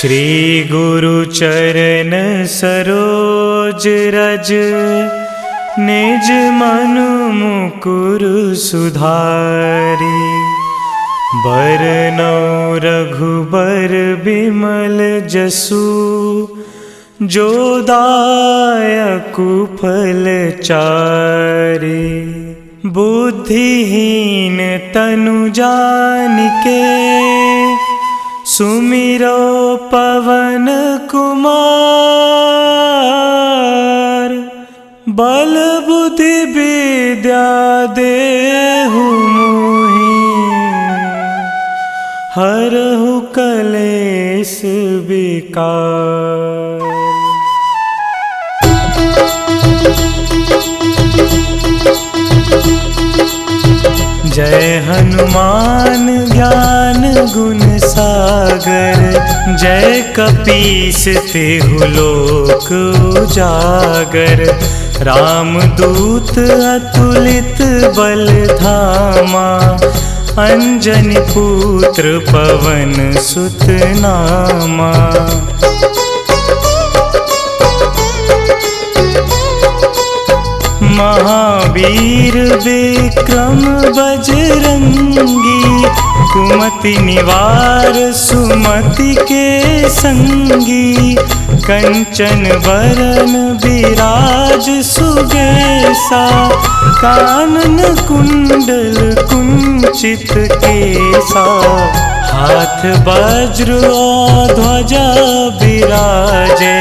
श्री गुरु चरण सरोज रज, निज मनु मुकुर सुधारी। बरनौ रघुबर बिमल जसु, जो दायकु फल चारि। बुद्धिहीन तनु जानिके, सुमिरो पवन कुमार। बल बुद्धि विद्या देहु मोहि, हरहु कलेश विकार। जय हनुमान ज्ञान गुण सागर, जय कपीस तिहु लोक उजागर। रामदूत अतुलित बल धामा, अंजनी पुत्र पवन सुत नामा। महावीर विक्रम बजरंगी, कुमति निवार सुमति के संगी। कंचन वरन विराज सुबेसा, कानन कुंडल कुंचित केसा। हाथ वज्र और ध्वजा विराजे,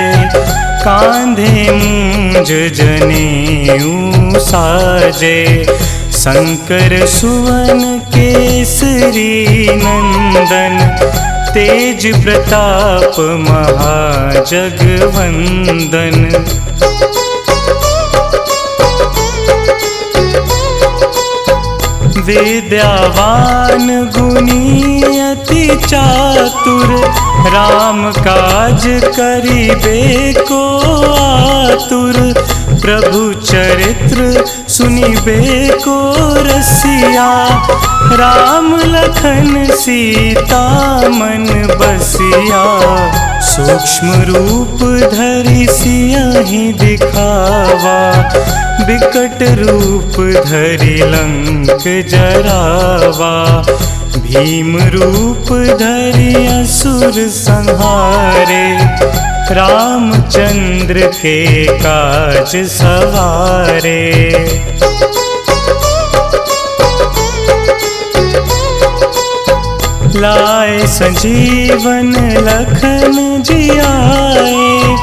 कांधे मूंज जनेऊ साजे। शंकर सुवन केसरी नंदन, तेज प्रताप महाजगवंदन। विद्यावान गुणी अति चातुर, राम काज करिबे को आतुर। प्रभु चरित्र सुनिबे को रसिया, राम लखन सीता मन बसिया। सूक्ष्म रूप धरि सियहि दिखावा, बिकट रूप धरि लंक जरावा। भीम रूप धरि असुर संहारे, रामचंद्र के काज सवारे। लाए संजीवन लखन जियाए,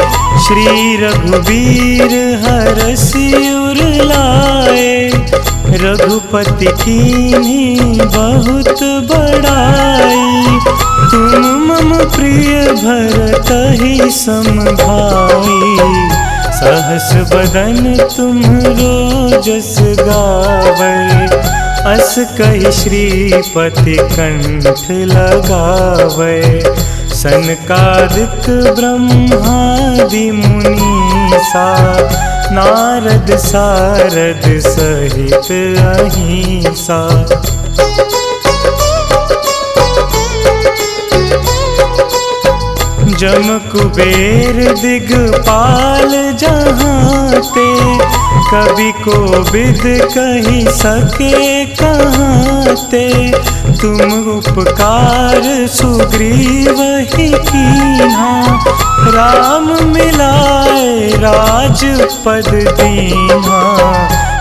श्री रघुवीर हरषि उर लाए। रघुपति कीन्ही बहुत बड़ाई, तुम मम प्रिय भरतहि सम भाई। सहस बदन तुम्हरो जस गावै, अस कहि श्रीपति कंठ लगावै। सनकादिक ब्रह्मादि मुनीसा, नारद सारद सहित अहिंसा। जम कुबेर दिगपाल जहांते, कवि कोविद कहि सके कहांते। तुम उपकार सुग्रीवहि कीन्हा, राम मिलाए राजपद दीन्हा।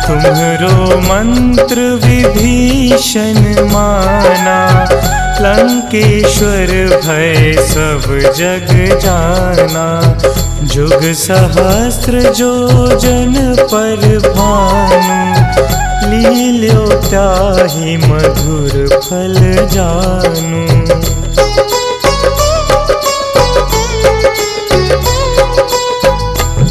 तुम्हरो मंत्र विभीषण माना, लंकेश्वर भय सब जग जाना। जुग सहस्त्र जो जन पर भानु, लील्यो ताहि मधुर फल जानू।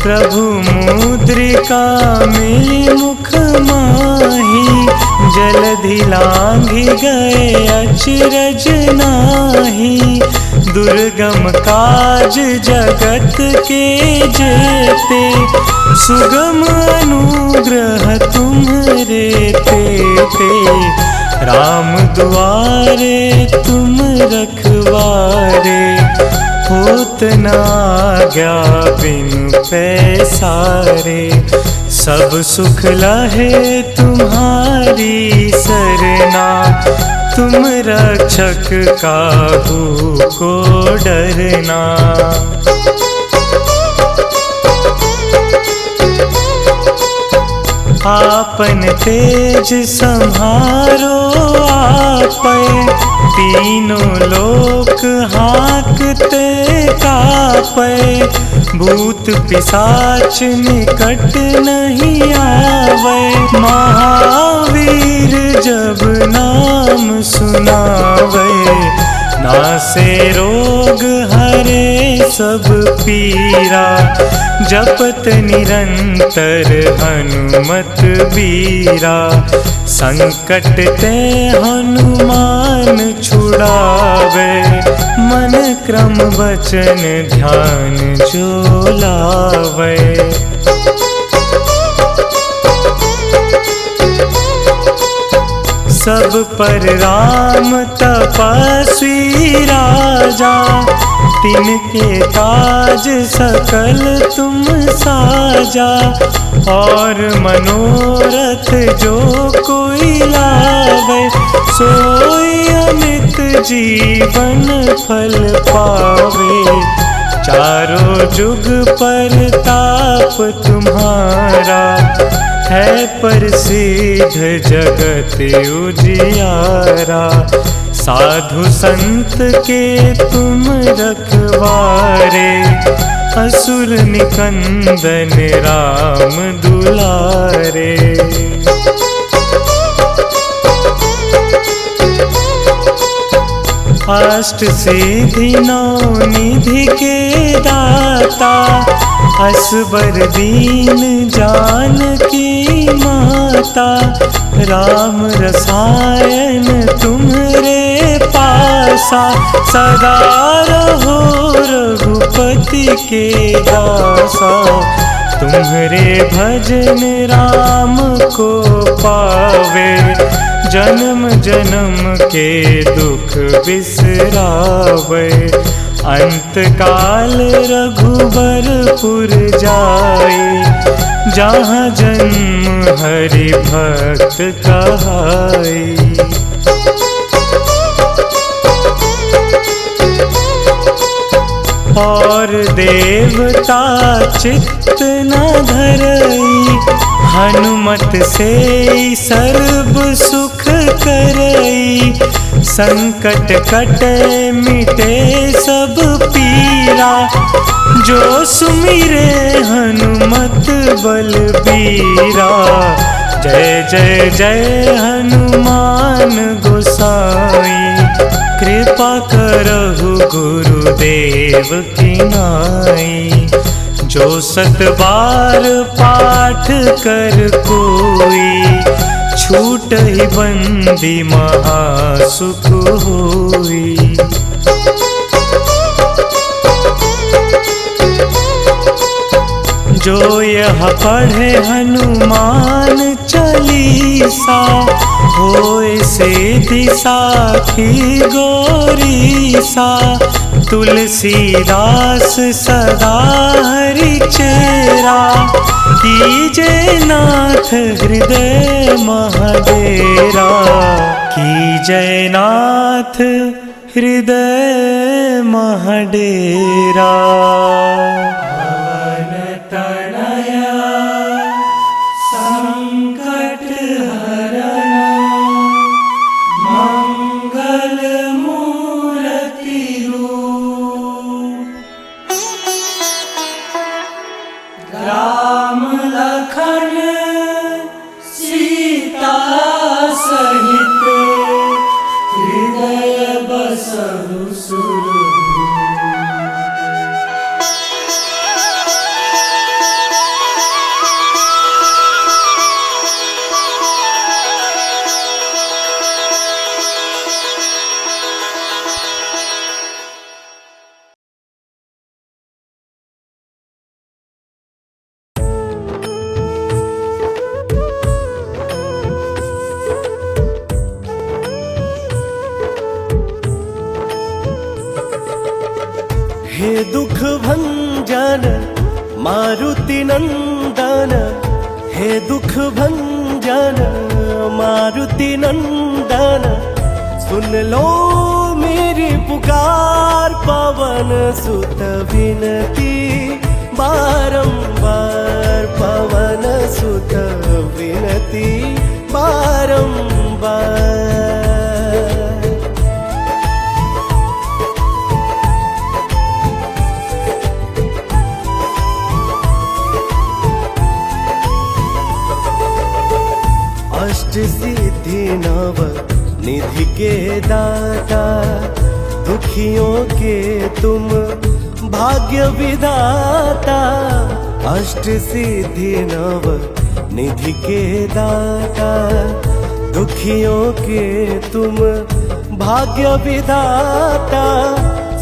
प्रभु मुद्रिका मिली मुख माही, जलधि लांघि गए अचरज नाही। दुर्गम काज जगत के जेते, सुगम अनुग्रह तुम्हरे तेते। राम दुआरे तुम रखवारे, होत न आज्ञा बिनु पैसारे। सब सुख लहे तुम्हारी सरना, तुम रक्षक काहू को डरना। आपन तेज संहारो आपै, तीनों लोक हाँकते कापै। भूत पिशाच निकट नहीं आवे, महावीर जब नाम सुनावे। नासे रोग हरे सब पीरा, जपत निरंतर हनुमत बीरा। संकट ते हनुमान छुड़ावे, मन क्रम वचन ध्यान जो लावे। सब पर राम तपस्वी राजा, तिनके काज सकल तुम साजा। और मनोरथ जो कोई लावे, सोई अमित जीवन फल पावे। चारों जुग परताप तुम्हारा, है प्रसिद्ध जगत उजियारा। साधु संत के तुम रखवारे, असुर निकंदन राम दुलारे। अष्ट सिद्धि नौ निधि के दाता, असबर दीन जानकी माता। राम रसायन तुम्हरे पासा, सदा रहो रघुपति के दासा। तुम्हरे भजन राम को पावे, जन्म जन्म के दुख बिसरावे। अंत काल रघुबरपुर जाई, जहाँ जन्म हरि भक्त कहाई। और देवता चित्त न धरई, हनुमत से सर्व सुख करई। संकट कटे मिटे सब पीरा, जो सुमिरे हनुमत बलबीरा। जय जय जय हनुमान गोसाई, कृपा करहु गुरुदेव की नाई। जो 7 बार पाठ कर कोई, छूटहि बंदी महासुख होई। जो यह पढ़े हनुमान चालीसा, होए सिद्धि साखी गौरीसा। तुलसीदास सदा हरि चेरा, कीजे नाथ हृदय महडेरा। कीजे नाथ हृदय महडेरा। राम लखन सीता सहित, हृदय बसहु सुरभूप। हे दुख भंजन मारुति नंदन, हे दुख भंजन मारुति नंदन, सुन लो मेरी पुकार पवन सुत विनती बारंबार, पवन सुत विनती बारंबार। अष्ट सिद्धि नव निधि के दाता, दुखियों के तुम भाग्य विधाता। अष्ट सिद्धि नव निधि के दाता, दुखियों के तुम भाग्य विधाता।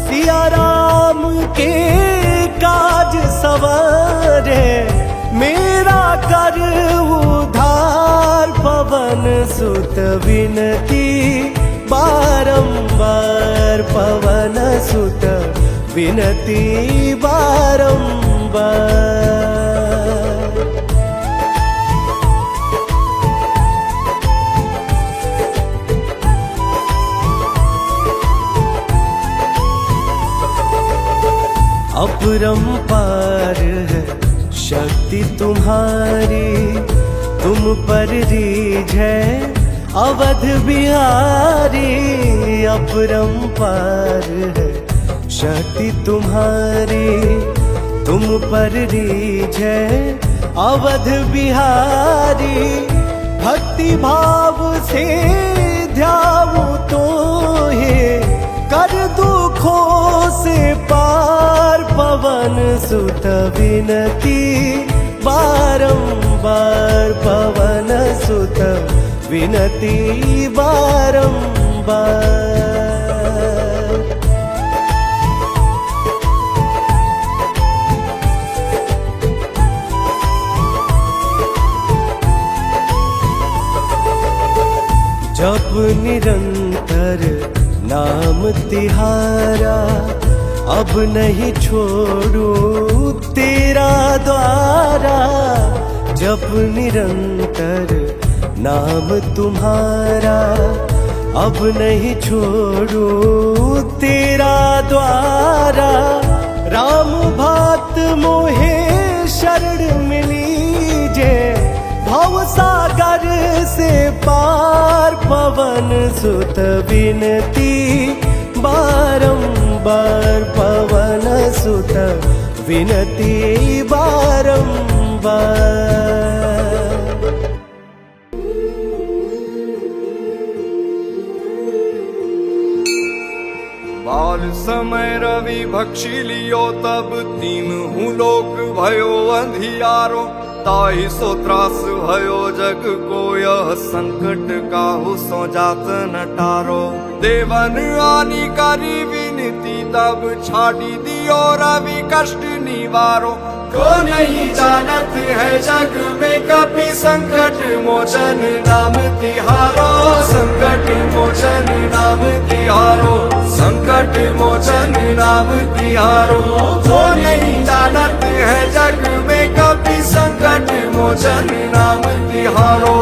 सिया राम के काज सवारे, मेरा कर उधार पवन सुत विनती बारंबार, पवन सुत विनती बारंबार। अपरंपार है शक्ति तुम्हारी, तुम पर रीझ है अवध बिहारी। अपरंपार है शक्ति तुम्हारी, तुम पर रीझ है अवध बिहारी। भक्ति भाव से ध्याऊं तो हे, कर दुखों से पार पवन सुत विनती बारंबार, पवन सुत विनती बारंबार। जप निरंतर नाम तिहारा, अब नहीं छोड़ू तेरा द्वारा। जप निरंतर नाम तुम्हारा, अब नहीं छोड़ू तेरा द्वारा। राम भक्त मोहे शरण मिलीजे, भव सागर से पार पवन सुत विनती बारंबार, पवन सुत विनती बारंबार। बाल समय रवि भक्षी लियो, तब तीनहु लोक भयो अंधियारो। ताहि सो त्रास भयो जग को, यह संकट काहू सो जात न टारो। देवन आनी करी विनती, तब छाड़ी दियो रवि कष्ट निवारो। को नहीं जानत है जग में कपि, संकट मोचन नाम तिहारो। संकट मोचन नाम तिहारो, संकट मोचन नाम तिहारो। को नहीं जानत है जग में कपि, संकट मोचन नाम तिहारो।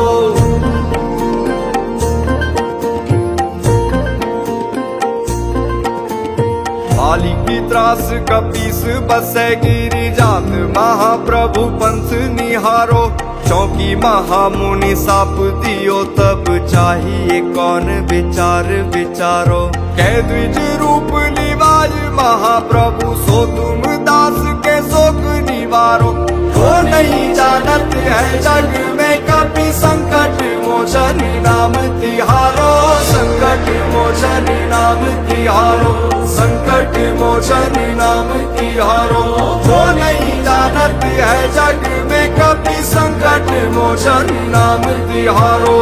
बाली की त्रास कपीस बसे गिरी जात, महाप्रभु पंथ निहारो। चौकी महामुनि साप दियो, तब चाहिए कौन विचार विचारो। कह द्विज रूप निवाज महाप्रभु, सो तुम दास के शोक निवारो। को नहीं जानत है जग में कपि, संकट मोचन नाम तिहारो। संकट मोचन नाम तिहारो, संकट मोचन नाम तिहारो। को नहीं जानत है जग में कपि, संकट मोचन नाम तिहारो।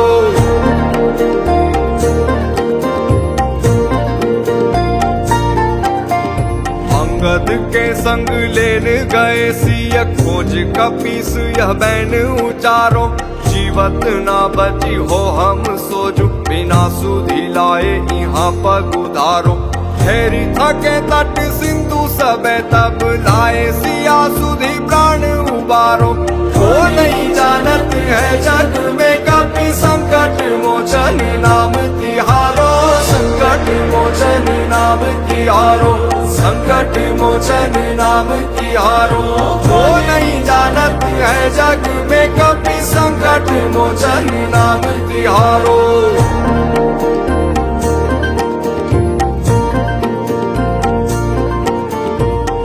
अंगद के संग लेन गए सिय, खोज कपीस यह बैन उचारो। जीवत ना बची हो हम सोजु, बिना सुधि लाए यहाँ पग उधारो। ठहरी थके तट सिंधु सबे तब लाए सिया सुधी प्राण उबारो। वो नहीं जानत है जग में कभी संकट मोचन नाम तिहारो, संकट मोचन नाम तिहारो, संकट मोचन नाम तिहारो। वो नहीं जानत है जग में कभी संकट मोचन नाम तिहारो।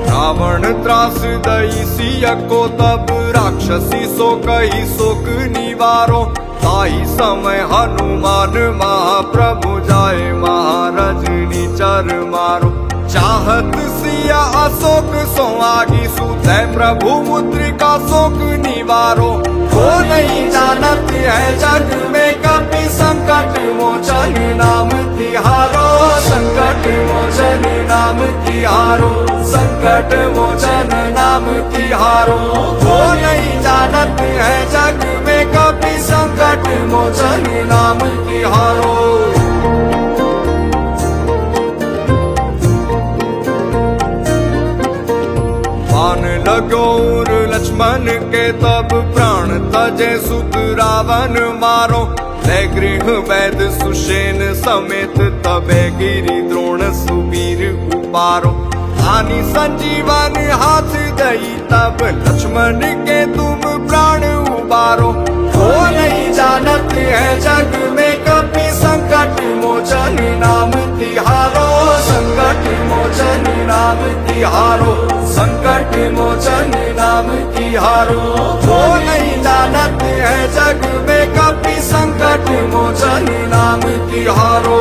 रावण त्रास दई सिया को तब राक्षसी सो कही शोक निवारो। ताई समय हनुमान महाप्रभु जाए महारजनी चर मारो। चाहत सिया अशोक सो आगी सुते प्रभु मुद्रिका शोक निवारो। वो नहीं जानत है जग में कभी संकट मोचन नाम तिहारो, संकट मोचन नाम तिहारो, संकट मोचन नाम तिहारो। वो नहीं जानत है जग में कभी संकट मोचन नाम तिहारो। बाण लगोर लक्ष्मण के तब प्राण तजे सुत रावण मारो। ले गृह वैद सुषेण समेत तबे गिरि द्रोण सुवीर उपारो। आनी संजीवन हाथ दई तब लक्ष्मण के तुम प्राण उबारो। वो नहीं जानत है जग में कभी संकट मोचन नाम तिहारो, संकट मोचन नाम तिहारो, संकट मोचन नाम तिहारो। वो नहीं जानत है जग में कभी संकट मोचन नाम तिहारो।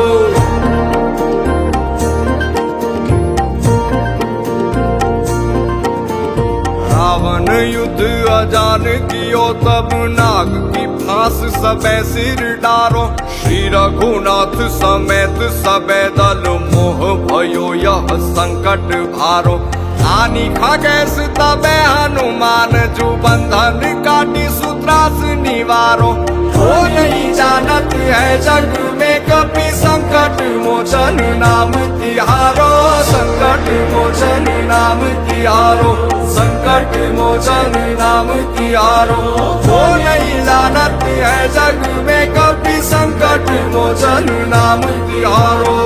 रावण युद्ध अजान कियो तब नाग की फांस सबे सिर डारो। श्री रघुनाथ समेत सबे दल मोह भयो यह संकट भारो। आनी खगेश तबे हनुमान जू बंधन काटी सूत्रास निवारो। वो नहीं जानत है जग में कभी संकट मोचन नाम तिहारो, संकट मोचन नाम तिहारो, संकट मोचन नाम तिहारो। वो नहीं जानत है जग में कभी संकट मोचन नाम तिहारो।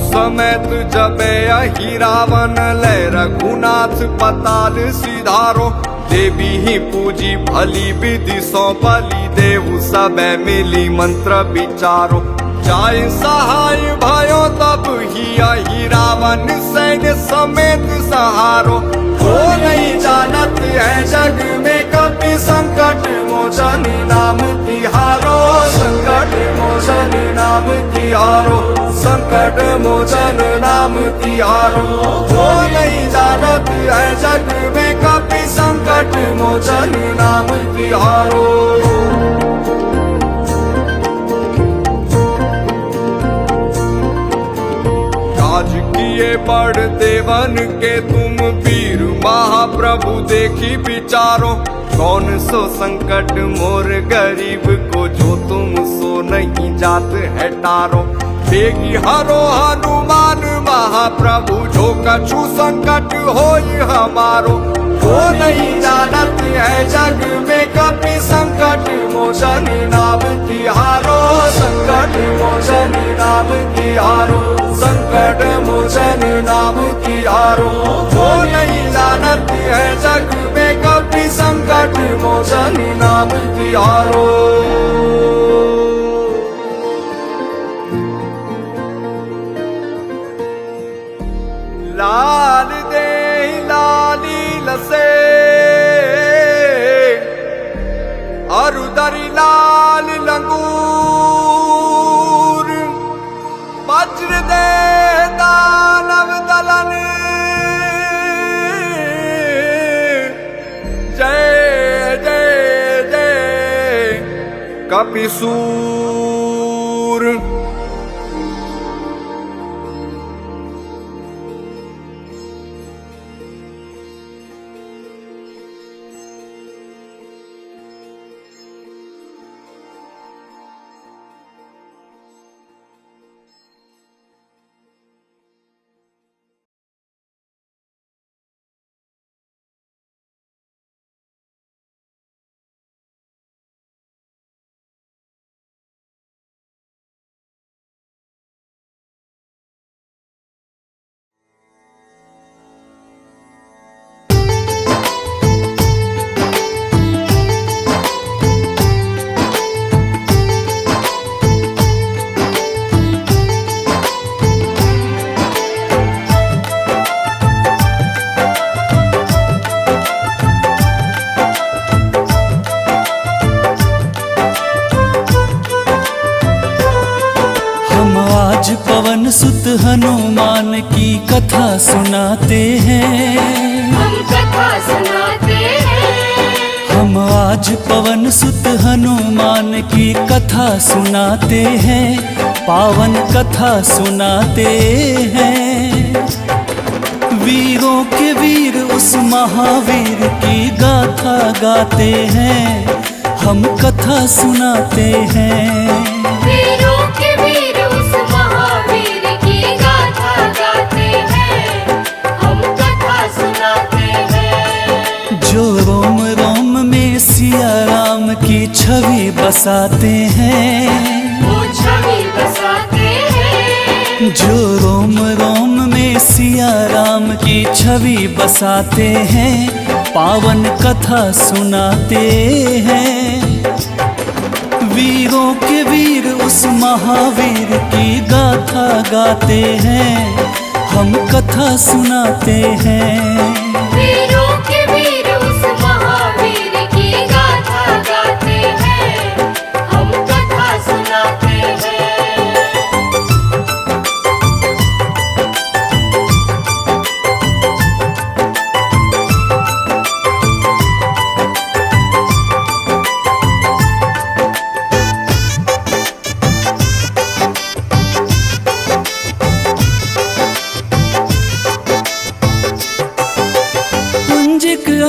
समेत जबे अहि रावण ले रघुनाथ पताल सिधारो। देवी ही पूजी भली विधि सौ बलि देहु सबे मिली मंत्र विचारो। जाय सहाय भयो तब ही अहि रावण सैन्य समेत सहारो। वो नहीं जानत है जग में कभी संकट मोचन नाम तिहारो, संकट मोचन नाम तिहारो, संकट मोचन नाम तिहारो। वो नहीं जानत है जग में कभी संकट मोचन नाम तिहारो। काज किए बड़ देवन के तुम वीर महाप्रभु देखी विचारो। कौन सो संकट मोर गरीब को जो तुम सो नहीं जात है टारो। बेगी हरो हनुमान महाप्रभु जो कछु संकट होई हमारो। वो नहीं जानत है जग में कभी संकट मोचन नाम तिहारो, संकट मोचन नाम तिहारो, संकट मोचन नाम तिहारो। वो नहीं जानत है जग में कभी संकट मोचन नाम तिहारो। लाल दे लाली लसे अरुदरी लाल लंगूर। वज्र दे दानव दलन जय जय जय कपिसूर। आज पवन सुत हनुमान की कथा सुनाते हैं। हम कथा सुनाते हैं। हम आज पवन सुत हनुमान की कथा सुनाते हैं, पावन कथा सुनाते हैं। वीरों के वीर उस महावीर की गाथा गाते हैं, हम कथा सुनाते हैं। वीरों के वीर उस महावीर की गाथा गाते हैं, हम कथा सुनाते हैं। जो रोम रोम में सिया राम की छवि बसाते हैं, वो छवि बसाते हैं। जो रोम रोम में सिया राम की छवि बसाते हैं, पावन कथा सुनाते हैं। वीरों के वीर उस महावीर की गाथा गाते हैं, हम कथा सुनाते हैं। वीरों के वीर उस महावीर की गाथा गाते हैं, हम कथा सुनाते हैं।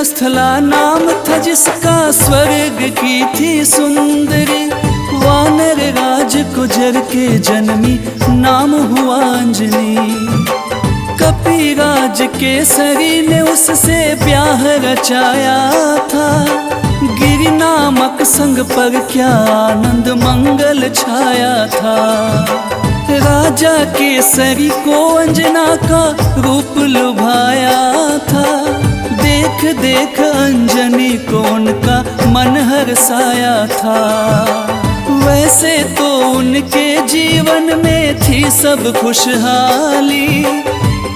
स्थला नाम था जिसका, स्वर्ग की थी सुंदरी। वानर राज गुजर के जन्मी, नाम हुआ अंजनी। कपिराज केसरी ने उससे ब्याह रचाया था, गिरि नामक संग पर क्या आनंद मंगल छाया था। राजा केसरी को अंजना का रूप लुभाया था, देख देख अंजनी को उनका मन हर्षाया था। वैसे तो उनके जीवन में थी सब खुशहाली,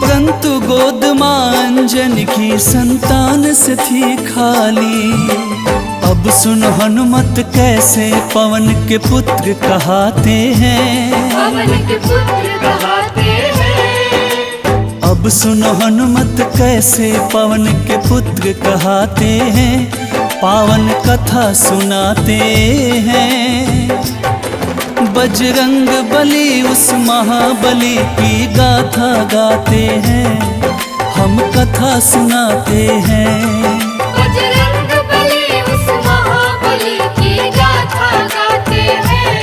परंतु गोद मां अंजनी की संतान से थी खाली। अब सुन हनुमत कैसे पवन के पुत्र कहाते हैं, पवन के पुत्र कहाते हैं। अब सुनो हनुमत कैसे पवन के पुत्र कहाते हैं, पावन कथा सुनाते हैं। बजरंग बली उस महाबली की गाथा गाते हैं, हम कथा सुनाते हैं। बजरंग बली उस महाबली की गाथा गाते हैं,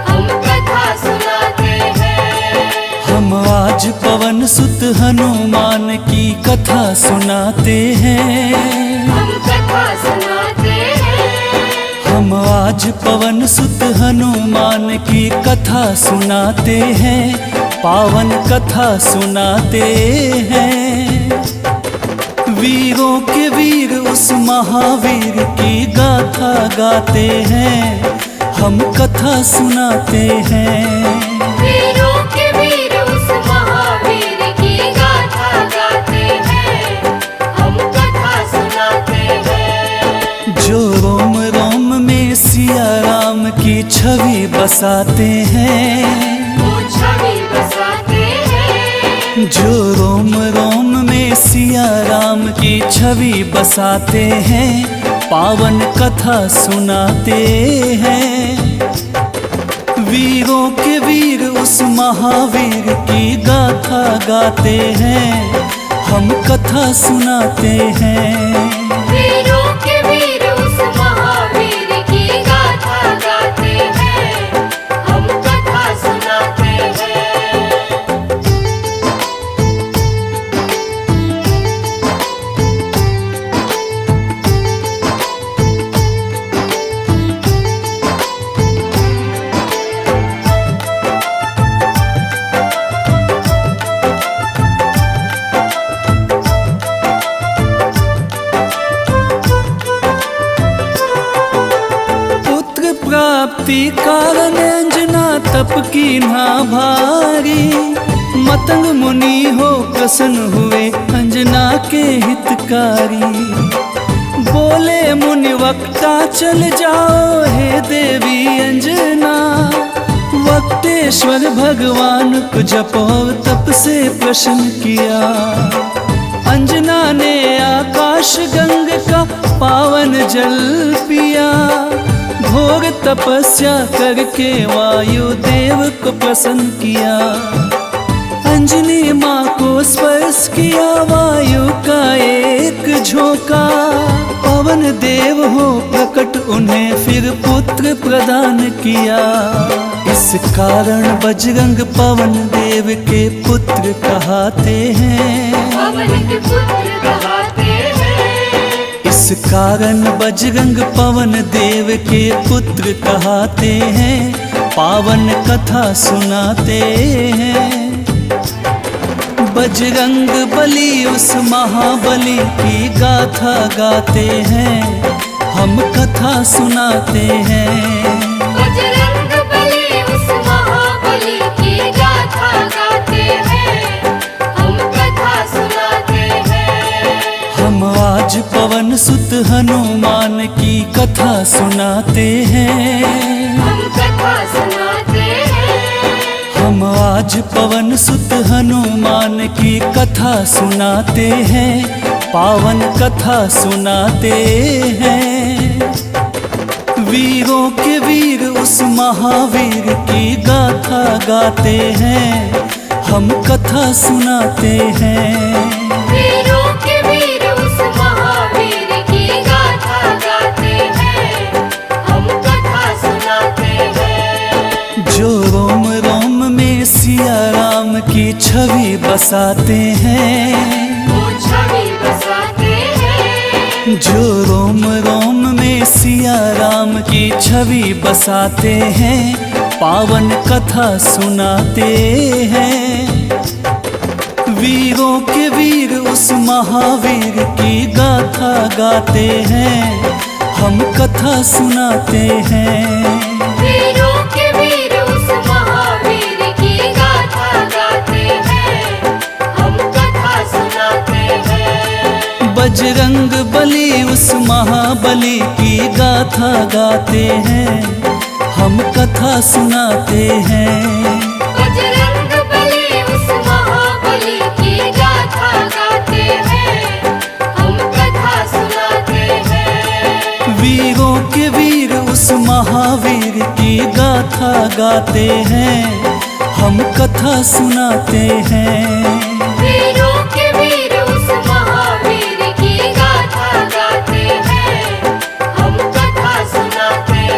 हम कथा सुनाते हैं। हम आज पवन सुत हनुमान की कथा सुनाते हैं। हम कथा सुनाते हैं। हम आज पवन सुत हनुमान की कथा सुनाते हैं, पावन कथा सुनाते हैं। वीरों के वीर उस महावीर की गाथा गाते हैं, हम कथा सुनाते हैं। वीरों के वीर उस महावीर की गाथा गाते हैं, हम कथा सुनाते हैं। जो रोम रोम में सिया राम की छवि बसाते हैं, वो छवि बसाते हैं। जो रोम रोम में सिया राम की छवि बसाते हैं, पावन कथा सुनाते हैं। वीरों के वीर उस महावीर की गाथा गाते हैं, हम कथा सुनाते हैं। वीरों के वीर उस महावीर की गाथा गाते हैं, हम कथा सुनाते हैं। प्राप्ति कारण अंजना तप की ना भारी। मतंग मुनि हो प्रसन्न हुए अंजना के हितकारी। बोले मुनि वक्ता चल जाओ हे देवी अंजना, वक्तेश्वर ईश्वर भगवान को जप और तप से प्रसन्न किया। अंजना ने आकाश गंग का पावन जल पिया। घोर तपस्या करके वायु देव को प्रसन्न किया। अंजनी माँ को स्पर्श किया वायु का एक झोंका। पवन देव हो प्रकट उन्हें फिर पुत्र प्रदान किया। इस कारण बजरंग पवन देव के पुत्र कहते हैं। पवन के पुत्र कहते हैं। इस कारण बजरंग पवन देव के पुत्र कहते हैं। पावन कथा सुनाते हैं। बजरंग बली उस महाबली की गाथा गाते हैं। हम कथा सुनाते हैं। बजरंग बली उस महाबली की गाथा गाते हैं। हम कथा सुनाते हैं। हम आज पवन सुत हनुमान की कथा सुनाते हैं। हम कथा सुनाते हैं। हम आज पवन सुत हनुमान की कथा सुनाते हैं। पावन कथा सुनाते हैं। वीरों के वीर उस महावीर की गाथा गाते हैं। हम कथा सुनाते हैं। वीरों के वीर उस महावीर की गाथा गाते हैं। हम कथा सुनाते हैं। जो रोम रोम में सिया राम की छवि बसाते हैं। वो छवि बसाते हैं। जो रोम रोम में सिया राम की छवि बसाते हैं। पावन कथा सुनाते हैं। वीरों के वीर उस महावीर की गाथा गाते हैं। हम कथा सुनाते हैं। वीरों के वीर उस महावीर की गाथा गाते हैं। हम कथा सुनाते हैं। बजरंग बली उस महाबली की गाथा गाते हैं। हम कथा सुनाते हैं। बजरंग बली उस महाबली की गाथा गाते हैं। हम कथा सुनाते हैं। वीरों के वीर उस महावीर की गाथा गाते हैं। हम कथा सुनाते हैं। वीरों के वीर उस महावीर की गाथा गाते हैं। हम कथा सुनाते हैं।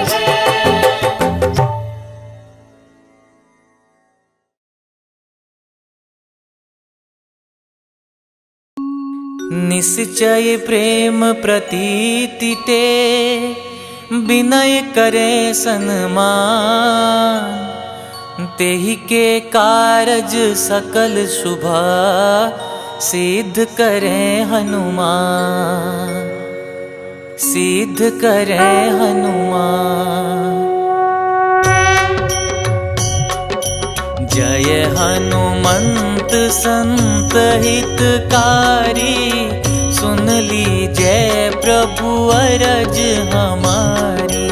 निश्चय प्रेम प्रतीति ते विनय करे सन्मान। तेहि के कारज सकल शुभ सिद्ध करे हनुमान। सिद्ध करे हनुमान। जय हनुमंत संत हितकारी। सुन लीजय प्रभु अरज हमारी।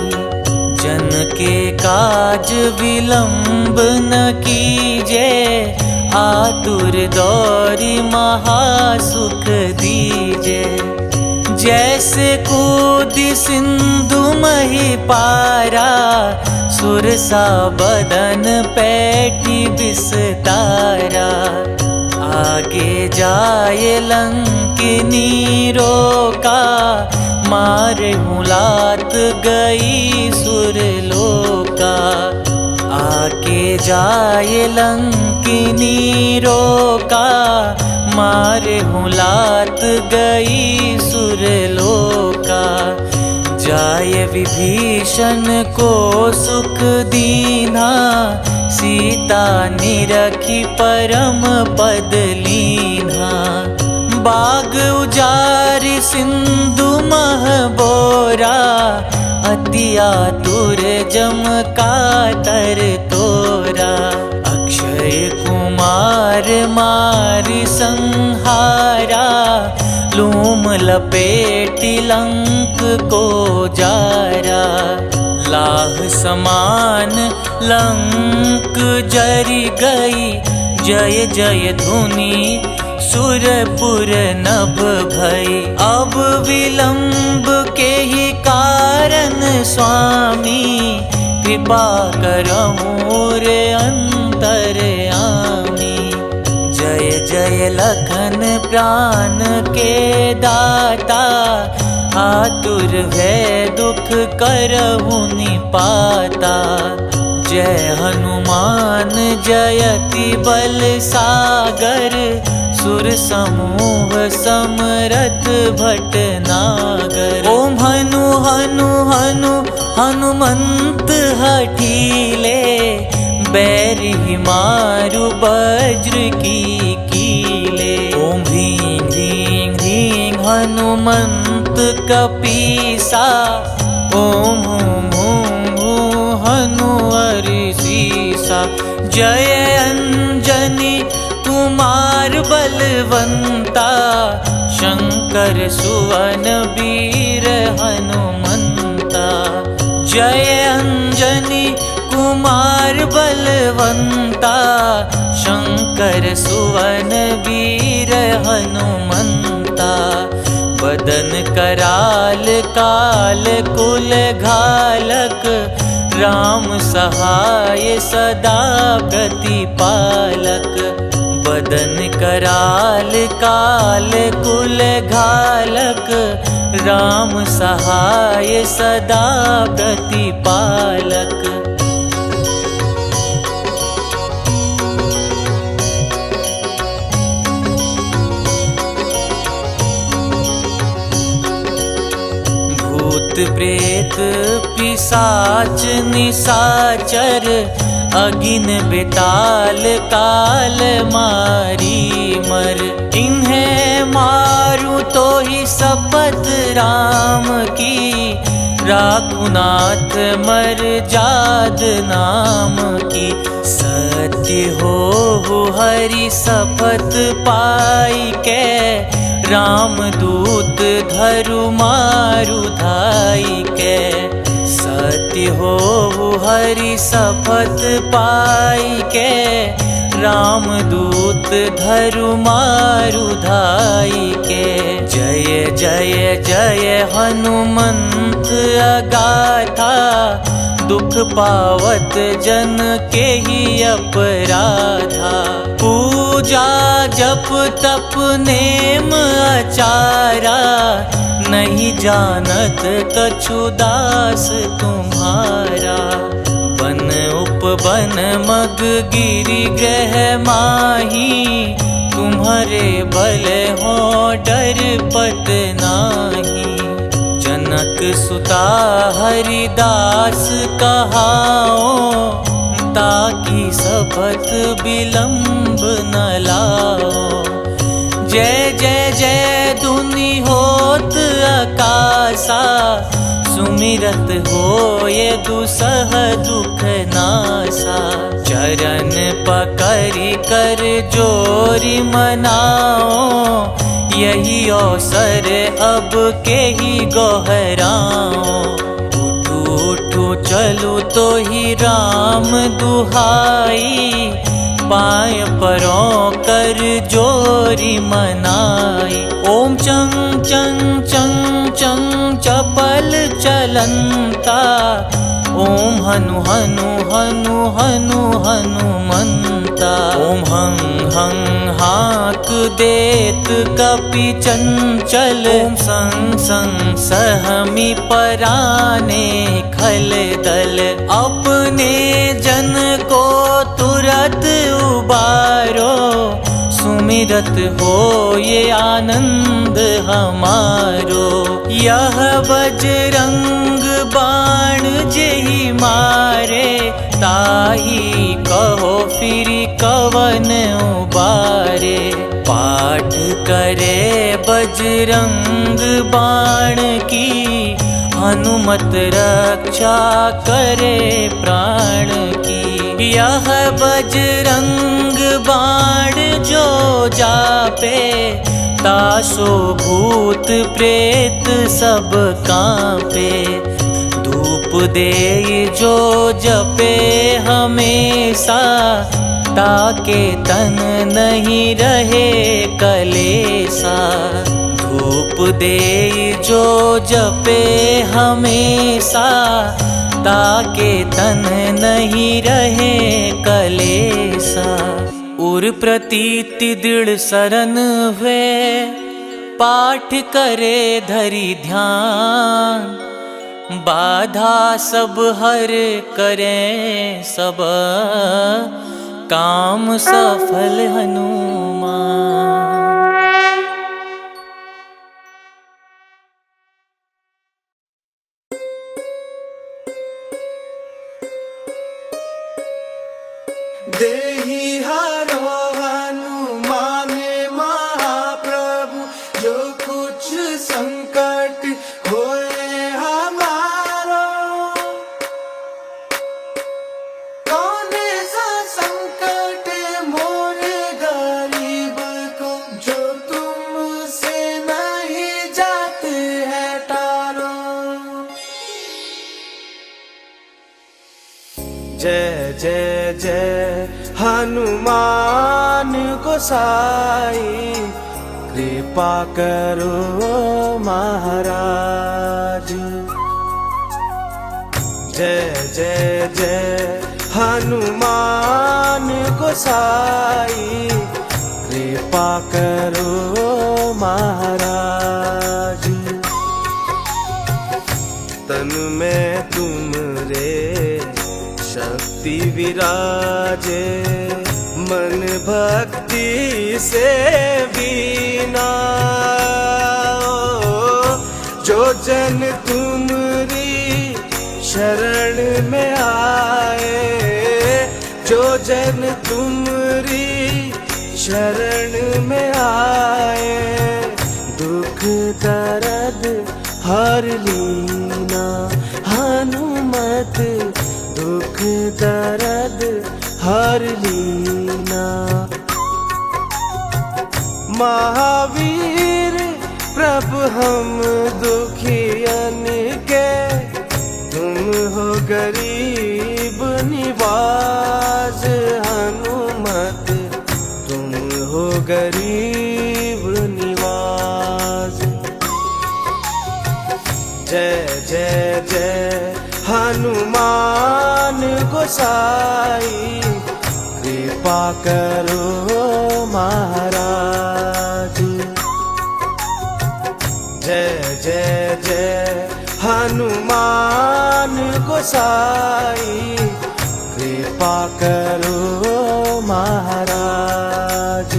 जन के काज विलंब न कीजे। आतुर दौरी महासुख दीजे। जैसे कूदी सिंधु मही पारा। सुरसा बदन पैठी विस्तारा। आगे जाए लंकिनी रोका। मारे मुलात गई सुरलोका। आगे जाए लंकिनी रोका। मारे मुलात गई सुरलोका। जाय विभीषण को सुख दीना। सीता निरखी परम पद लीना। बाग उजारि सिंधु मह बोरा। अति आतुर जम कातर तोरा। अक्षय कुमार मारि संहारा। लूम लपेटि लंक को जारा। लाह समान लंक जरी गई, जय जय धुनि सुरपुर नभ भई। अब विलंब के ही कारण स्वामी, कृपा करहु रे अंतरयामी। जय जय लखन प्राण के दाता, आतुर भय दुख करहु निपाता। जय हनुमान जयति बल सागर, सुर समूह समरथ भटनागर। ओम हनु हनु हनु हनुमंत हठीले, बैरि मारु वज्र की कीले। ओम ह्रीं ह्रीं ह्रीं हनुमंत कपीसा, ओम हूं हूं हूं हनु हरिसीसा। जय अंजनी कुमार बलवंता, शंकर सुवन वीर हनुमंता। जय अंजनी कुमार बलवंता, शंकर सुवन वीर हनुमंता। बदन कराल काल कुल घालक, राम सहाय सदा प्रतिपालक। बदन कराल काल कुल घालक, राम सहाय सदा प्रतिपालक। भूत प्रेत पिशाच निशाचर, अगिन बेताल काल मारी मर। इन्हें मारू तो ही शपथ राम की, राखुनाथ मर जाद नाम की। सत्य हो हरि शपथ पाई के, राम दूत धरु मारु धाई के। सत्य हो हरि शपथ पाई के, राम दूत धरु मारु धाई के। जय जय जय हनुमंत अगाथा, दुख पावत जन के ही अपराधा। पूजा जप तप नेम आचारा, नहीं जानत कछु दास तुम्हारा। बन उपवन मग गिरि ग्रह माही, तुम्हारे बल हो डर पत नाही। जनक सुता हरिदास कहाओ, ताकि शपथ विलंब न लाओ। जय जय जय धुनि होत आकाशा, सुमिरत हो ये दुसह दुख नासा। चरण पकड़ि कर जोरि मनाओ, यही अवसर अब के ही गोहराओ। उठू उठू चलू तो ही राम दुहाई, पाय परों कर जोरी मनाई। ओम चंग चंग चंग चंग चपल चलंता, ओम हनु हनु हनु हनु हनुमंता। ओम हं हं हाक देत कपि चंचल, ओम संग संग सहमी पराने खल दल। अपने जन को तुरत उबारो, सुमिरत हो ये आनंद हमारो। यह बजरंग बाण जेहि मारे, ताही कहो फिर कवन उबारे। पाठ करे बजरंग बाण की, हनुमत रक्षा करे प्राण की। यह बजरंग बाण जो जापे, तासो भूत प्रेत सब कांपे। धूप देई जो जपे हमेशा, ताके तन नहीं रहे कलेसा। धूप देई जो जपे हमेशा, ताके तन नहीं रहे कलेसा। उर प्रतीति दृढ़ सरन हुए, पाठ करे धरि ध्यान। बाधा सब हर करे सब, काम सफल हनुमान। देहि हरो हनुमान महाप्रभु, जो कुछ संकट होए हमारो। कौन सा संकट मोरे गरीब को, जो तुमसे नहीं जाते है टारो। जय जय जय हनुमान गोसाई, कृपा करो महाराज। जय जय जय हनुमान गोसाई, कृपा करो महाराज। तन में तुमरे शक्ति विराजे, मन भक्ति से बीना। जो जन तुमरी शरण में आए, जो जन तुमरी शरण में आए, दुख दर्द हर लीना। हनुमत दुख दर्द हर लीना। महावीर प्रभु हम दुखियन के, तुम हो गरीब निवाज। हनुमत तुम हो गरीब निवाज। जय जय जय हनुमान गोसाई, कृपा करो महाराज। जय जय जय हनुमान गोसाई, कृपा करो महाराज।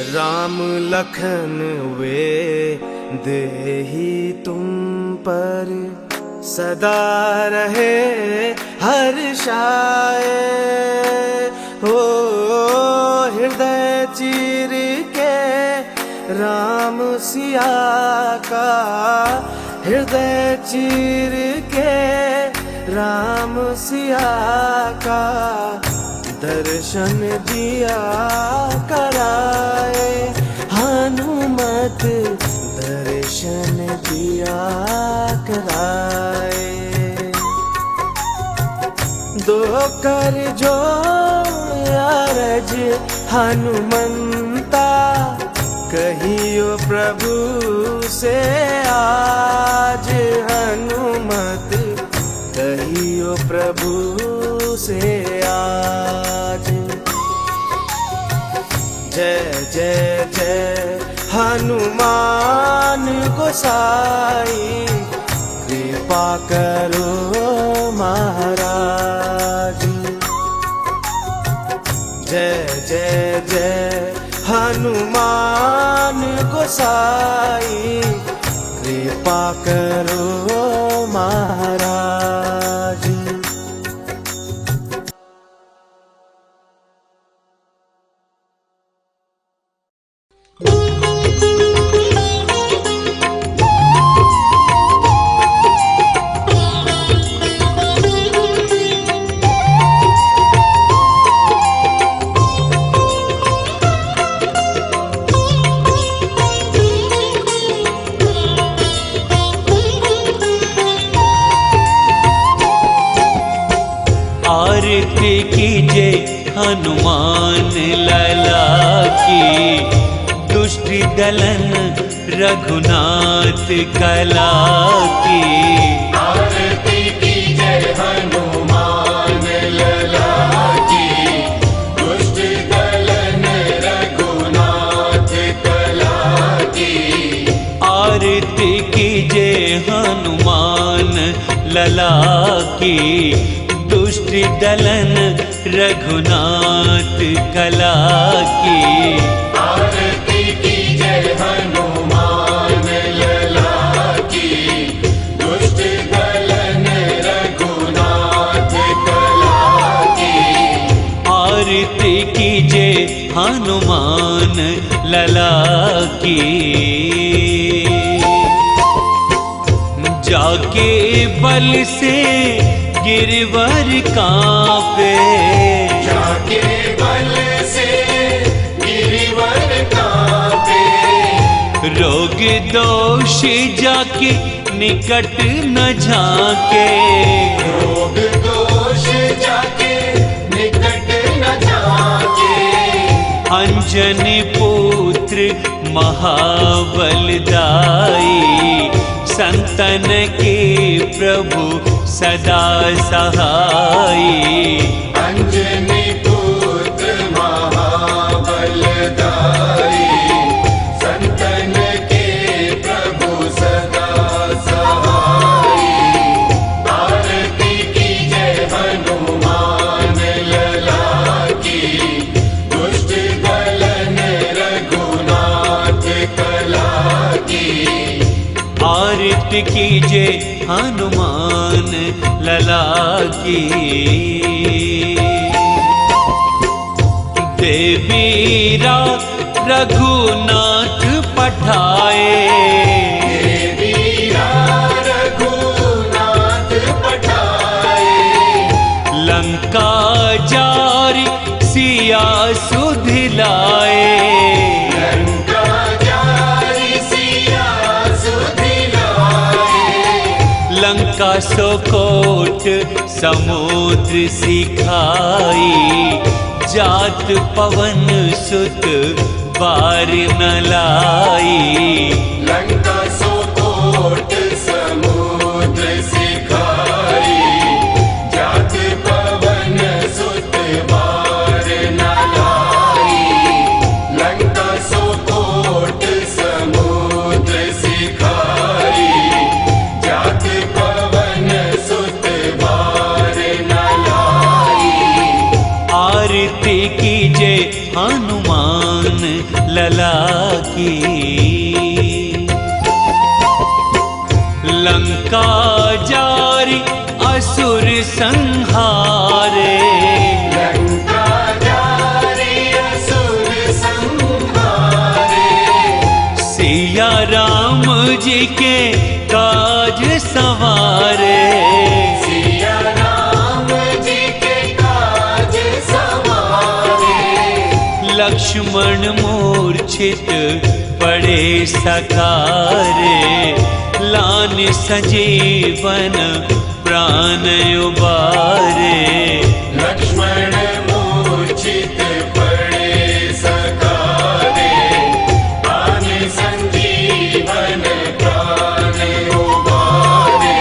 राम लखन वे देहि तुम पर, सदा रहे हर्षाए। हो हृदय चीर के राम सिया का, हृदय चीर के राम सिया का, दर्शन दिया कराए। हनुमत दर्शन दिया कराए। दो कर जो अरज हनुमंता, कहियो प्रभु से आज। हनुमत कहियो प्रभु से आज। जय जय जय हनुमान गोसाई, कृपा करो महाराज। जय जय जय हनुमान गोसाई, कृपा करो महाराज। आरती कीजे हनुमान लला की, दुष्ट दलन रघुनाथ कला की। आरती कीजे हनुमान लला की, दुष्ट दलन रघुनाथ कला की। आरती कीजे हनुमान लला की, दुष्ट दलन रघुनाथ कला की। आरती कीजे हनुमान लला की, दुष्ट दलन रघुनाथ कला की। आरती कीजे हनुमान लला की। जाके बल से गिरवर कांपे, जाके बल से गिरवर कांपे। रोग दोष जाके निकट न झाके, रोग दोष जाके निकट न झाके। अंजनी पुत्र महाबलदाई, संतन के प्रभु सदा सहाई। अंजनी पुत्र महाबलदाई, संतन के प्रभु सदा सहाई। आरती कीजे हनुमान लला की, दुष्ट दलन रघुनाथ कला की। आरती कीजे हनुमान लला की। देवीरा रघुनाथ पठाए, देवीरा रघुनाथ पठाए। लंका जारी सिया सुधिलाए, लंका जारी सिया सुधिलाए। लंका सोकोट समुद्र सिखाई, जात पवन सुत बार न लाई। लंका सोकोट समुद्र सिखाई, जात पवन सुत बार न लाई। लंका सोकोट समुद्र सिखाई, जात पवन सुत बार न लाई। आरती कीजे हनुमान लला की। लंका जारी असुर संहारे, लंका जारी असुर संहारे। सिया राम जी के काज सवारे, सिया राम जी के काज सवारे। लक्ष्मण मूर्छित पड़े सकारे, लान संजीवन प्राण उबारे। लक्ष्मण मूर्छित पड़े सकारे, प्राण संजीवन प्राण उबारे।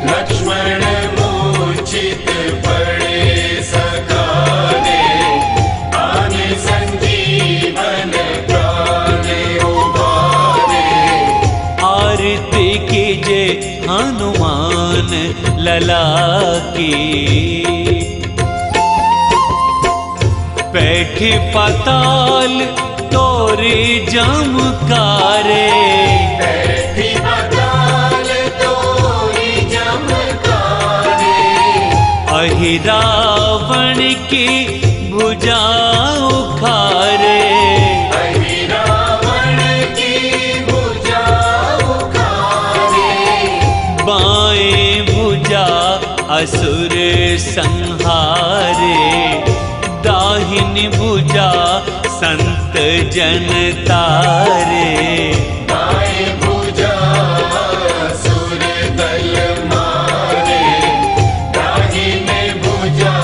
लक्ष्मण मूर्छित पड़े सकारे, प्राण संजीवन प्राण उबारे। आरती कीजे हनुमान लला की। बैठे पाताल तोरे जमकारे, बैठी पाताल तोरी जमकारे। अहि रावण की भुजा उखारे, अहि रावण की भुजा उखारे। बाएं भुजा असुर संहारे, दाहिनी भुजा संत जन तारे। दाएं भुजा असुर दल मारे, दाहिने भुजा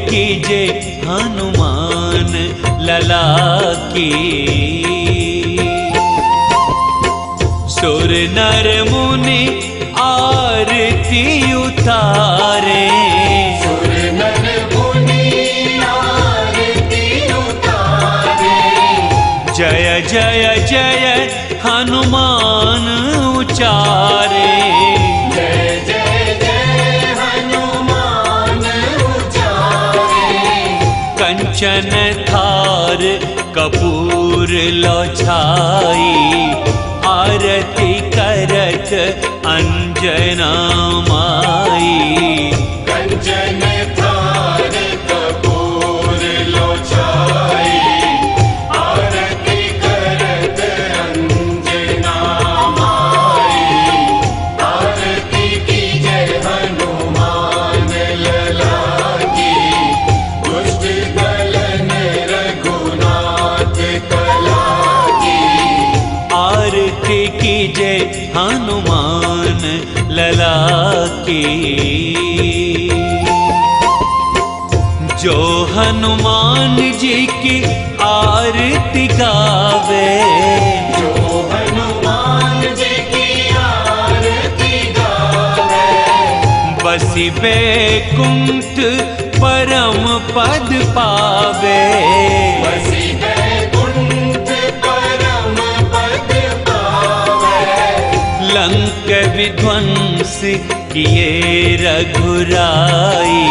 कीजे हनुमान लला की। सुर नर मुनि आरती उतारे, सुर नर मुनि आरती उतारे। जय जय जय हनुमान उचारे। जय जय जय हनुमान उचारे। कंचन थार कपूर लो छाई, आरती करत अंजना माई। कंचन थार कपूर लो छाई, आरती करत अंजना माई। आरती कीजे हनुमान लला की, दुष्ट दलन रघुनाथ कला की। आरती कीजे हनुमान लला की। जो हनुमान जी की आरती गावे, जो हनुमान जी की आरती गावे। बसी बैकुंठ परम पद पावे। बसी बैकुंठ परम पद पावे। लंक विध्वंस किए रघुराई,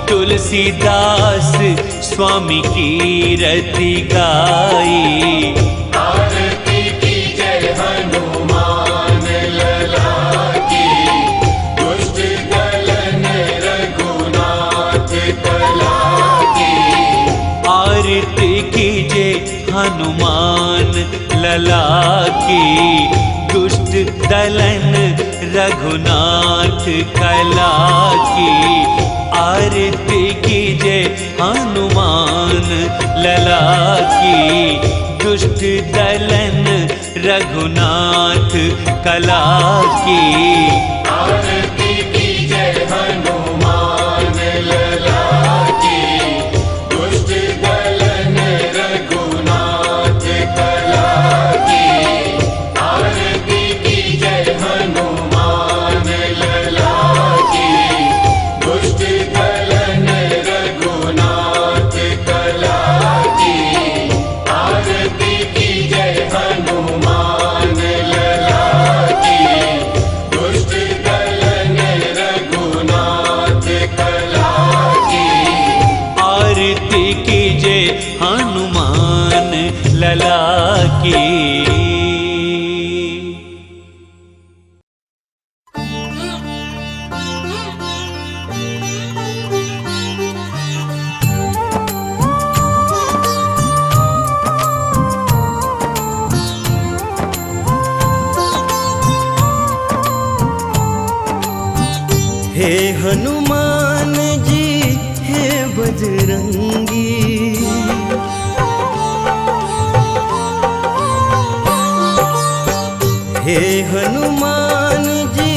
तुलसीदास स्वामी की रति गाई। आरती कीजे हनुमान लला की, दुष्ट दलन रघुनाथ कला की। आरती कीजे हनुमान लला की, दुष्ट दलन रघुनाथ कला की। आरती कीजे हनुमान लला की, दुष्ट दलन रघुनाथ कला की। आरती कीजे हनुमान लला की, दुष्ट दलन रघुनाथ कला की। आरती कीजे हनुमान लला की, दुष्ट दलन रघुनाथ कला की। आरती कीजे हनुमान लला की, दुष्ट दलन रघुनाथ कला की। आरती कीजे हनुमान लला की। हे हनुमान जी हे बजरंगी, हे हनुमान जी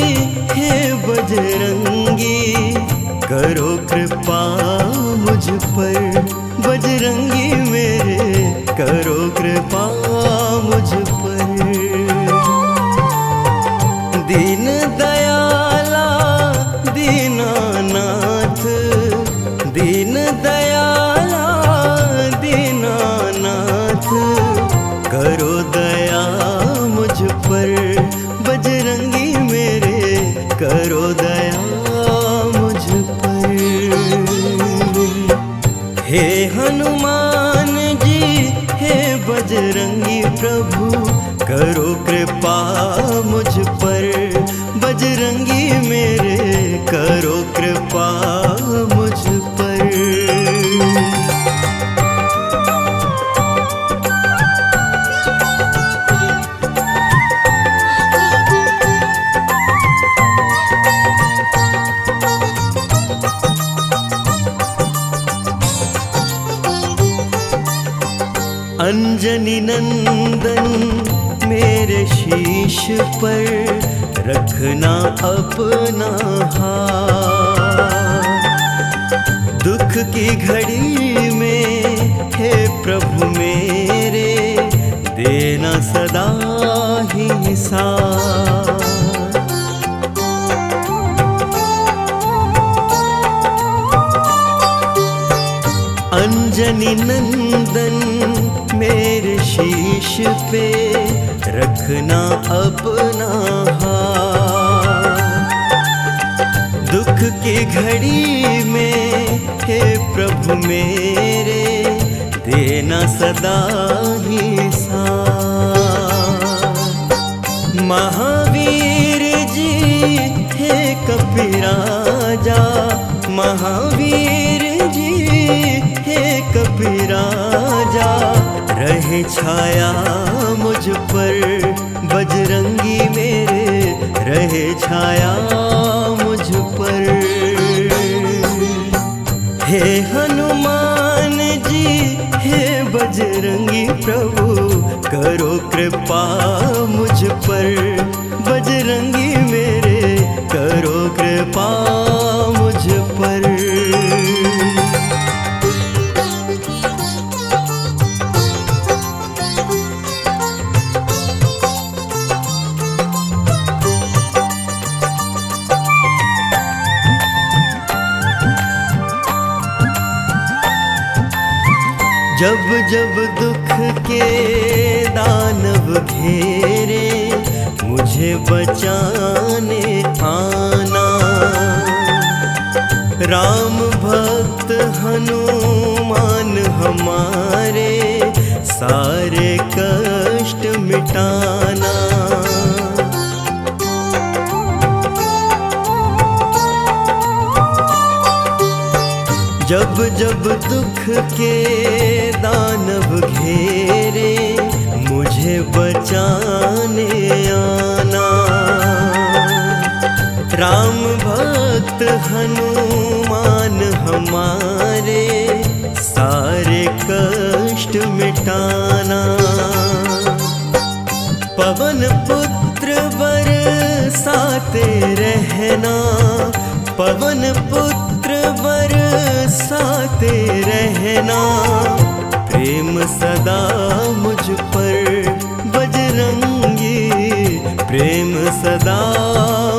हे बजरंगी। करो कृपा मुझ पर बजरंगी मेरे, करो कृपा मुझ पर। दीन दयाला दीनानाथ, दीन दयाला दीनानाथ। करो दया मुझ पर बजरंगी मेरे, करो दया मुझ पर। हे हनुमान जी हे बजरंगी प्रभु, करो कृपा मुझ पर बजरंगी मेरे, करो कृपा मुझ पर। अंजनी नंदन मेरे शीश पर, रखना अपना हाथ। दुख की घड़ी में हे प्रभु मेरे देना सदा ही साथ। अंजनी नंदन मेरे शीश पे रखना अपना हाथ। दुख की घड़ी में हे प्रभु मेरे देना सदा ही साथ। महावीर जी हे कपिराजा, महावीर जी हे कपिराजा, रहे छाया मुझ पर बजरंगी मेरे, रहे छाया मुझ पर। हे हनुमान जी हे बजरंगी प्रभु, करो कृपा मुझ पर, बजरंगी मेरे करो कृपा मुझ पर। जब जब दुख के दानव घेरे, मुझे बचाने आना। राम भक्त हनुमान हमारे, सारे कष्ट मिटाना। जब जब दुख के दानव घेरे, मुझे बचाने आना। राम भक्त हनुमान हमारे, सारे कष्ट मिटाना। पवन पुत्र बरसाते रहना, पवन पुत्र बरसाते रहना। प्रेम सदा मुझ पर बजरंगी, प्रेम सदा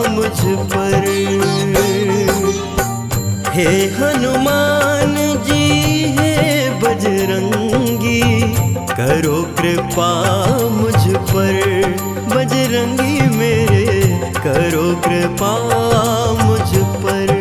मुझ पर। हे हनुमान जी हे बजरंगी, करो कृपा मुझ पर, बजरंगी मेरे करो कृपा मुझ पर।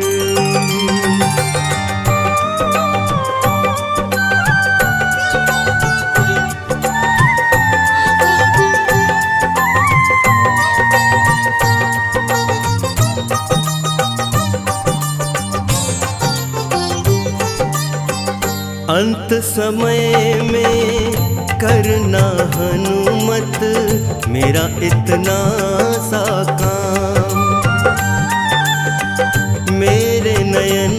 अंत समय में करना हनुमत, मेरा इतना सा काम। मेरे नयन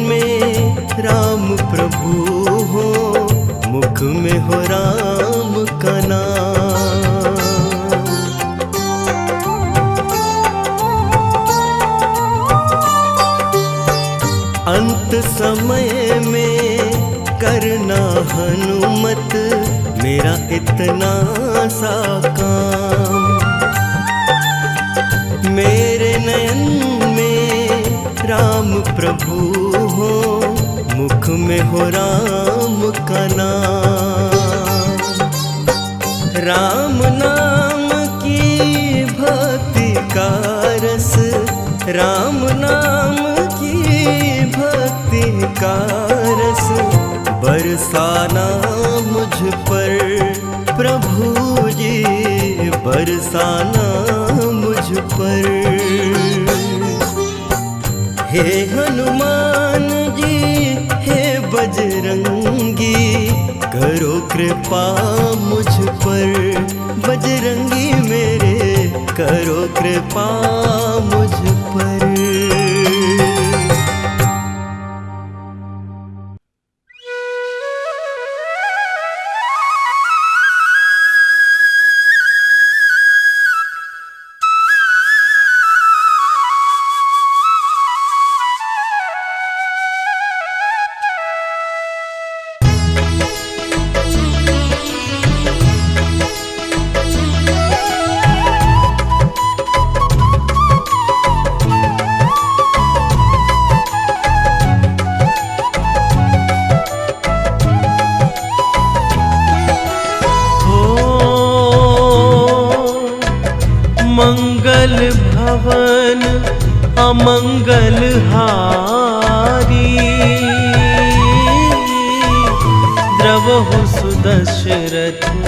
में राम प्रभु हो, मुख में हो राम का नाम। अंत समय में करना हनुमत, मेरा इतना सा काम। मेरे नयन में राम प्रभु हो, मुख में हो राम का नाम। राम नाम की भक्ति का रस, राम नाम की भक्ति का रस, बरसाना मुझ पर प्रभु जी, बरसाना मुझ पर। हे हनुमान जी हे बजरंगी, करो कृपा मुझ पर, बजरंगी मेरे करो कृपा मुझ पर। सकल भवन अमंगल हारी। द्रवहु सुदशरथ